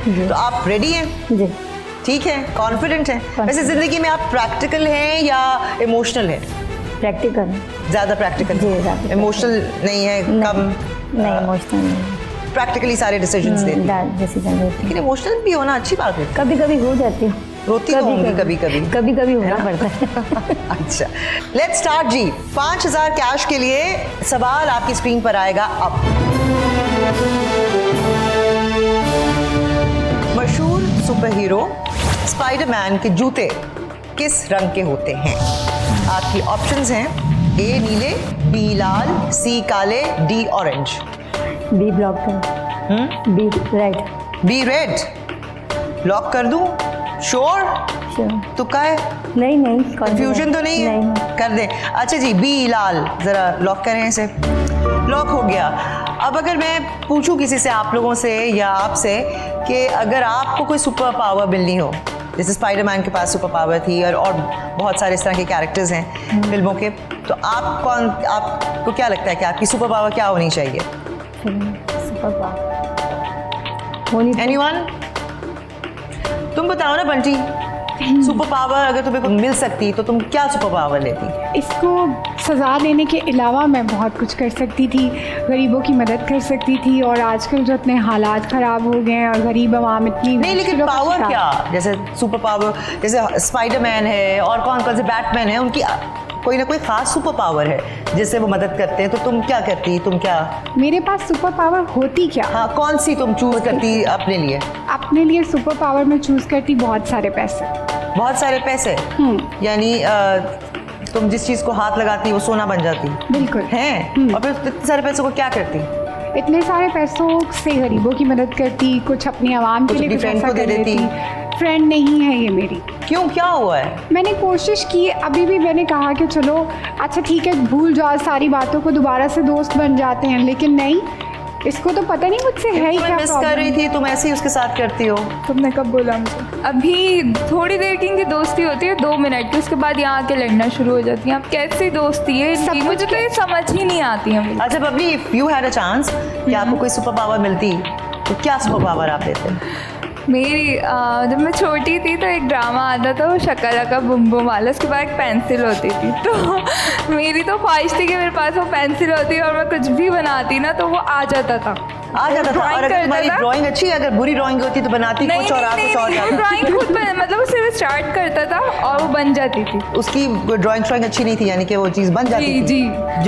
तो आप रेडी हैं? जी। ठीक है, कॉन्फिडेंट हैं? वैसे जिंदगी में आप प्रैक्टिकल हैं या इमोशनल हैं? प्रैक्टिकल। ज्यादा प्रैक्टिकल? जी, ज़्यादा। इमोशनल नहीं है? कम? नहीं, इमोशनल नहीं। प्रैक्टिकली सारे डिसीजंस लेते हैं। डिसीजन लेती लेकिन इमोशनल भी होना अच्छी बात है। कभी कभी हो जाती है। रोती तो होंगी कभी कभी। कभी कभी होना पड़ता है। अच्छा, लेट्स स्टार्ट जी। 5000 कैश के लिए सवाल आपकी स्क्रीन पर आएगा अब। मशहूर सुपर हीरो स्पाइडरमैन के जूते किस रंग के होते हैं? आपकी ऑप्शंस हैं ए नीले, बी लाल, सी काले, डी ऑरेंज। बी ब्लॉक कर। B red. B red lock कर दूं? श्योर? तुक्का है? नहीं कंफ्यूजन तो नहीं है? कर दें। अच्छा जी, बी लाल, जरा लॉक करें इसे। लॉक हो गया। अब अगर मैं पूछूं किसी से, आप लोगों से या आपसे, कि अगर आपको कोई सुपर पावर मिलनी हो, जैसे स्पाइडरमैन के पास सुपर पावर थी और बहुत सारे इस तरह के कैरेक्टर्स हैं फिल्मों के, तो आपको क्या लगता है कि आपकी सुपर पावर क्या होनी चाहिए? Super power anyone? तुम बताओ ना बंटी, सुपर पावर अगर तुम्हें मिल सकती तो तुम क्या सुपर पावर लेती? इसको सज़ा देने के अलावा मैं बहुत कुछ कर सकती थी, गरीबों की मदद कर सकती थी। और आजकल जो इतने हालात ख़राब हो गए हैं और गरीब आवाम इतनी नहीं, लेकिन पावर क्या? जैसे सुपर पावर, जैसे स्पाइडरमैन है और कौन कौन से बैटमैन है, उनकी कोई ना कोई ख़ास सुपर पावर है जिससे वो मदद करते हैं। तो तुम क्या करती? तुम क्या, मेरे पास सुपर पावर होती क्या? हाँ, कौन सी तुम चूज करती अपने लिए? अपने लिए सुपर पावर में चूज़ करती बहुत सारे पैसे। बहुत सारे पैसे? यानी तुम जिस चीज़ को हाथ लगाती वो सोना बन जाती? बिल्कुल हैं। और फिर इतने सारे पैसों को क्या करती? इतने सारे पैसों से गरीबों की मदद करती, कुछ अपनी आवाम के लिए कुछ फ्रेंड ऐसा को दे कर देती? फ्रेंड नहीं है ये मेरी। क्यों, क्या हुआ है? मैंने कोशिश की, अभी भी मैंने कहा कि चलो अच्छा ठीक है, भूल जाओ सारी बातों को, दोबारा से दोस्त बन जाते हैं, लेकिन नहीं, इसको तो पता नहीं मुझसे है ही क्या मिस कर रही थी, तुम ऐसे ही उसके साथ करती हो। तुमने कब बोला मुझे? अभी थोड़ी देर की इनकी दोस्ती होती है 2 मिनट की, उसके बाद यहाँ आके लड़ना शुरू हो जाती हैं। अब कैसी दोस्ती है इनकी, मुझे तो ये समझ ही नहीं आती है। अच्छा Babli, if you had a chance कि आपको कोई सुपर पावर मिलती तो क्या सुपर पावर आप लेते? मेरी जब मैं छोटी थी तो एक ड्रामा आता था, वो शक्ल बूम बूम वाला, उसके बाद एक पेंसिल होती थी। तो मेरी तो ख्वाहिश थी कि मेरे पास वो पेंसिल होती और मैं कुछ भी बनाती ना तो वो आ जाता था। आ जाता था? और अगर तुम्हारी ड्राइंग अच्छी है, अगर बुरी ड्राइंग होती तो बनाती कुछ और आप कुछ और जाता? ड्राइंग खुद मतलब सिर्फ स्टार्ट करता था और वो बन जाती थी। उसकी ड्राइंग अच्छी नहीं थी, यानी कि वो चीज़ बन जाती थी? जी।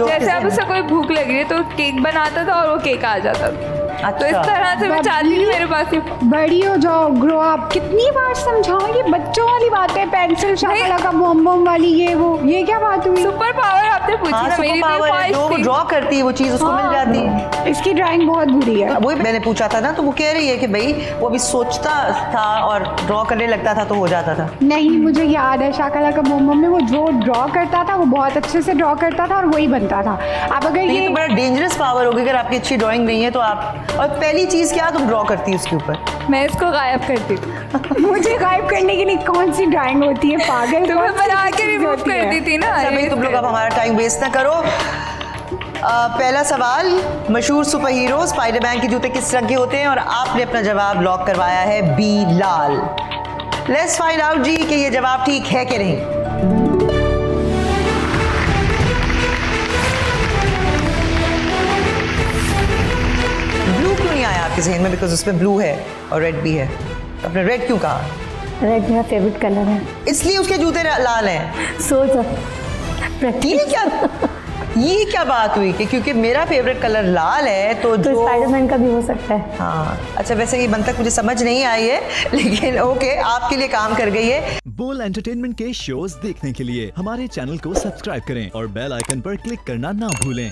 जैसे अब उसे कोई भूख लग रही है तो केक बनाता था और वो केक आ जाता था। अच्छा। तो इस तरह से मैं चाहती थी मेरे पास ही बड़ी हो जाओ, ग्रो अप। कितनी बार समझाओ, ये बच्चों वाली बात है, पेंसिल शाला का बम बम वाली, ये क्या बात हुई? सुपर पावर आपने पूछी ना, मेरी पावर है, जो वो ड्रॉ करती है वो चीज़ उसको मिल जाती। इसकी ड्राइंग बहुत बुरी है। तो वही मैंने पूछा था ना, तो वो कह रही है कि भाई वो अभी सोचता था और ड्रॉ करने लगता था तो हो जाता था। नहीं, मुझे याद है शाकाला का बम बम में वो जो ड्रॉ करता था वो बहुत अच्छे से ड्रॉ करता था और वही बनता था। अब अगर ये तो बड़ा डेंजरस पावर होगी अगर आपकी अच्छी ड्राइंग नहीं है तो आप। और पहली चीज़ क्या तुम ड्रॉ करती है उसके ऊपर? मैं इसको गायब करती मुझे गायब करने के लिए कौन सी ड्राइंग होती है पागल? तो मैं बना के रिमूव करती थी ना। सभी तुम लोग अब हमारा टाइम वेस्ट ना करो। पहला सवाल, मशहूर सुपर हीरो स्पाइडरमैन के जूते किस रंग के होते हैं? और आपने अपना जवाब लॉक करवाया है बी लाल। लेट्स फाइंड आउट जी कि ये जवाब ठीक है कि नहीं। ब्लू क्यों नहीं आया आपके जहन में? बिकॉज उसमें ब्लू है और रेड भी है। आपने रेड क्यों कहा? रेड मेरा फेवरेट कलर है, इसलिए उसके जूते लाल हैं। सोच ये क्या बात हुई कि क्योंकि मेरा फेवरेट कलर लाल है तो जो स्पाइडरमैन का भी हो सकता है। हाँ, अच्छा वैसे ये मंतक मुझे समझ नहीं आई है, लेकिन ओके, आपके लिए काम कर गई है। बोल एंटरटेनमेंट के शोज देखने के लिए हमारे चैनल को सब्सक्राइब करें और बेल आइकन पर क्लिक करना ना भूलें।